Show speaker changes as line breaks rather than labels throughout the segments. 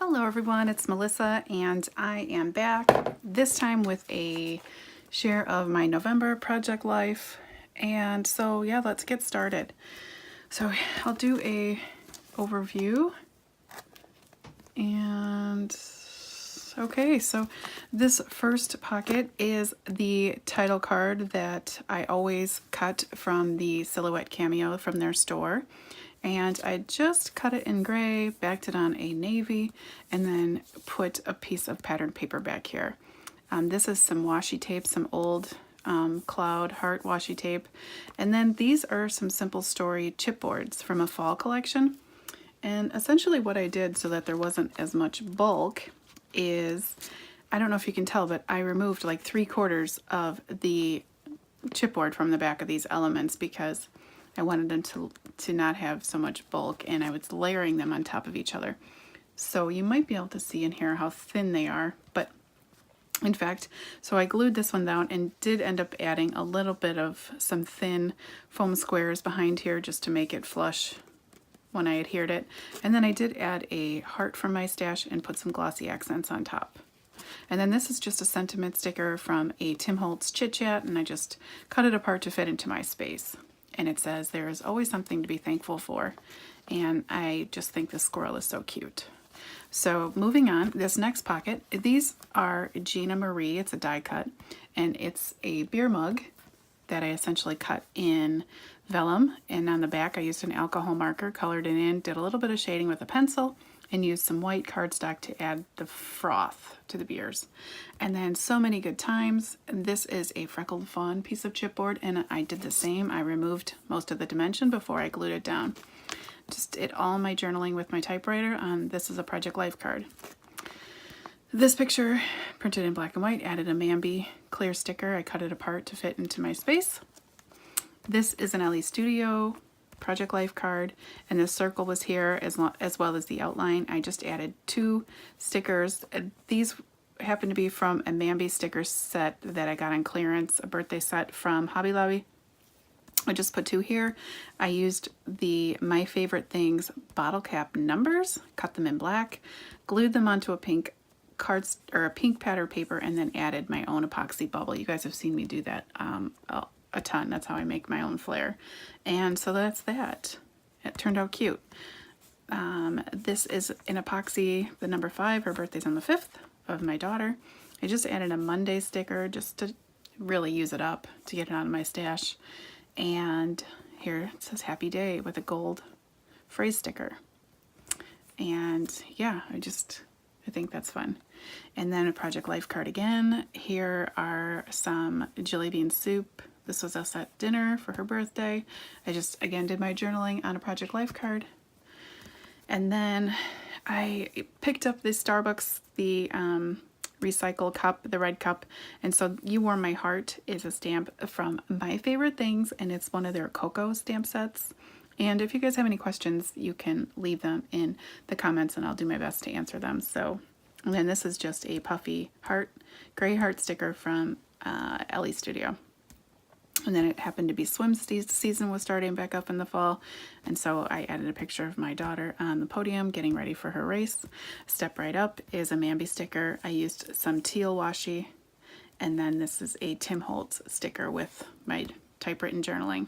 Hello everyone, it's Melissa and I am back this time with a share of my November project life. And so yeah, let's get started. So I'll do a overview. And okay, so this first pocket is the title card that I always cut from the Silhouette Cameo from their store. And I just cut it in gray, backed it on a navy, and then put a piece of patterned paper back here. This is some washi tape, some old cloud heart washi tape. And then these are some Simple Story chipboards from a fall collection. And essentially what I did so that there wasn't as much bulk is, I don't know if you can tell, but I removed like 3/4 of the chipboard from the back of these elements because I wanted them to not have so much bulk, and I was layering them on top of each other. So you might be able to see in here how thin they are, but in fact, so I glued this one down and did end up adding a little bit of some thin foam squares behind here just to make it flush when I adhered it. And then I did add a heart from my stash and put some glossy accents on top. And then this is just a sentiment sticker from a Tim Holtz Chit Chat, and I just cut it apart to fit into my space. And it says, "There is always something to be thankful for." And I just think this squirrel is so cute. So moving on, this next pocket, these are Gina Marie, it's a die cut, and it's a beer mug that I essentially cut in vellum. And on the back I used an alcohol marker, colored it in, did a little bit of shading with a pencil, and used some white cardstock to add the froth to the beers. And then So Many Good Times. This is a Freckled Fawn piece of chipboard, and I did the same. I removed most of the dimension before I glued it down. Just did all my journaling with my typewriter. This is a Project Life card. This picture, printed in black and white, added a Mambi clear sticker. I cut it apart to fit into my space. This is an LE Studio Project Life card, and this circle was here as well as the outline. I just added 2 stickers. These happen to be from a Mambi sticker set that I got on clearance, a birthday set from Hobby Lobby. I just put 2 here. I used the My Favorite Things bottle cap numbers, cut them in black, glued them onto a pink pink pattern paper, and then added my own epoxy bubble. You guys have seen me do that a ton. That's how I make my own flare. And so that's that. It turned out cute. This is an epoxy, the number 5. Her birthday's on the 5th of my daughter. I just added a Monday sticker just to really use it up, to get it out of my stash. And here it says Happy Day with a gold phrase sticker. And yeah, I think that's fun. And then a Project Life card again. Here are some Jelly Bean Soup. This was us at dinner for her birthday. I just, again, did my journaling on a Project Life card. And then I picked up the Starbucks, the recycle cup, the red cup. And so You Warm My Heart is a stamp from My Favorite Things, and it's one of their cocoa stamp sets. And if you guys have any questions, you can leave them in the comments and I'll do my best to answer them. So, and then this is just a puffy heart, gray heart sticker from LE Studio. And then it happened to be swim season was starting back up in the fall. And so I added a picture of my daughter on the podium getting ready for her race. Step Right Up is a Mambi sticker. I used some teal washi. And then this is a Tim Holtz sticker with my typewritten journaling.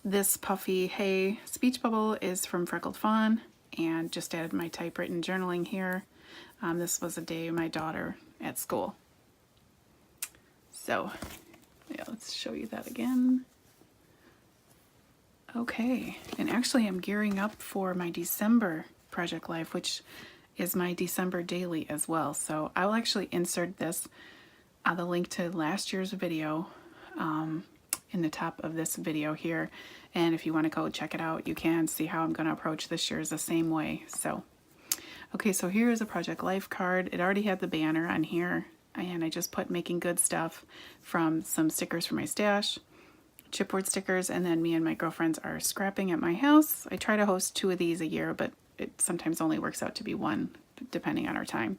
This puffy Hey speech bubble is from Freckled Fawn, and just added my typewritten journaling here. This was a day of my daughter at school. So yeah, let's show you that again. Okay, and actually I'm gearing up for my December Project Life, which is my December daily as well. So I will actually insert this, the link to last year's video in the top of this video here. And if you want to go check it out, you can see how I'm going to approach this year's the same way. So, okay, so here is a Project Life card. It already had the banner on here. And I just put Making Good Stuff from some stickers from my stash, chipboard stickers, and then me and my girlfriends are scrapping at my house. I try to host 2 of these a year, but it sometimes only works out to be 1, depending on our time.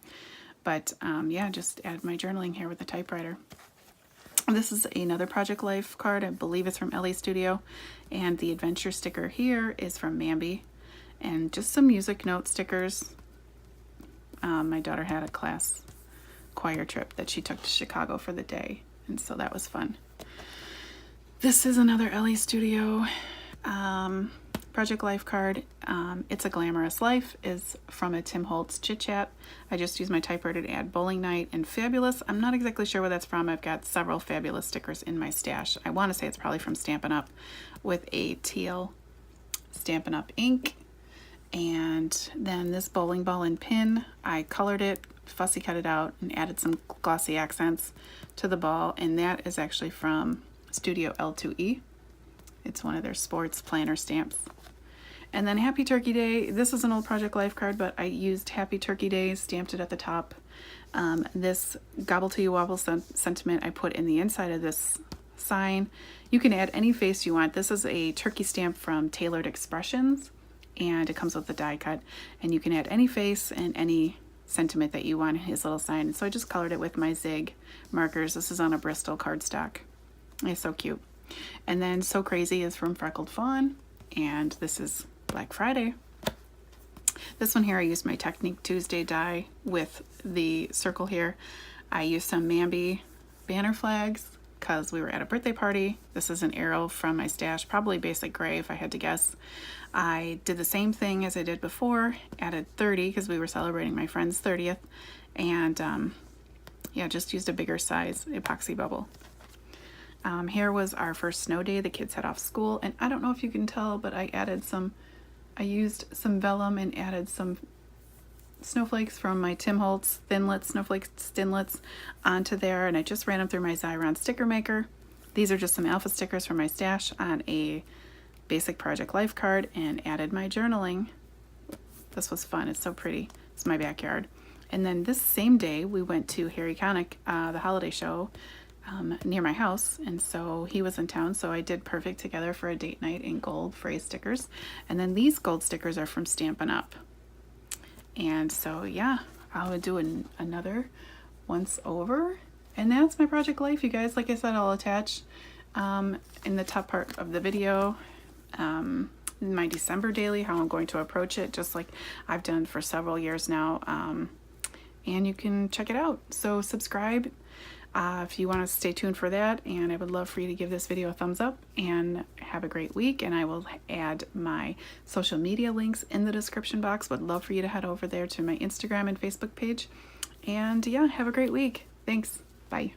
But yeah, just add my journaling here with the typewriter. This is another Project Life card. I believe it's from LE Studio. And the adventure sticker here is from Mambi. And just some music note stickers. My daughter had a class choir trip that she took to Chicago for the day, and so that was fun. This is another Ellie Studio Project Life card. It's a Glamorous Life is from a Tim Holtz Chit Chat. I just used my typewriter to add Bowling Night and Fabulous. I'm not exactly sure where that's from. I've got several Fabulous stickers in my stash. I want to say it's probably from Stampin' Up! With a teal Stampin' Up! Ink. And then this bowling ball and pin, I colored it, fussy cut it out, and added some glossy accents to the ball. And that is actually from Studio L2E. It's one of their sports planner stamps. And then Happy Turkey Day. This is an old Project Life card, but I used Happy Turkey Day, stamped it at the top. This Gobble Till You Wobble sentiment I put in the inside of this sign. You can add any face you want. This is a turkey stamp from Tailored Expressions, and it comes with a die cut. And you can add any face and any sentiment that you want in his little sign. So I just colored it with my Zig markers. This is on a Bristol cardstock. It's so cute. And then So Crazy is from Freckled Fawn, and this is Black Friday. This one here, I used my Technique Tuesday die with the circle here. I used some Mambi banner flags because we were at a birthday party. This is an arrow from my stash, probably basic gray if I had to guess. I did the same thing as I did before, added 30 because we were celebrating my friend's 30th, and yeah, just used a bigger size epoxy bubble. Here was our first snow day. The kids had off school, and I don't know if you can tell, but I used some vellum and added some snowflakes from my Tim Holtz Thinlits, Snowflake Stinlets onto there, and I just ran them through my Xyron sticker maker. These are just some alpha stickers from my stash on a basic Project Life card, and added my journaling. This was fun. It's so pretty. It's my backyard. And then this same day, we went to Harry Connick, the holiday show, near my house, and so he was in town, so I did Perfect Together for a date night in gold phrase stickers. And then these gold stickers are from Stampin' Up! And so yeah, I'll do another once over, and that's my Project Life, you guys. Like I said, I'll attach in the top part of the video my December daily, how I'm going to approach it, just like I've done for several years now, and you can check it out. So subscribe if you want to stay tuned for that, and I would love for you to give this video a thumbs up, and have a great week. And I will add my social media links in the description box. Would love for you to head over there to my Instagram and Facebook page. And yeah, have a great week. Thanks. Bye.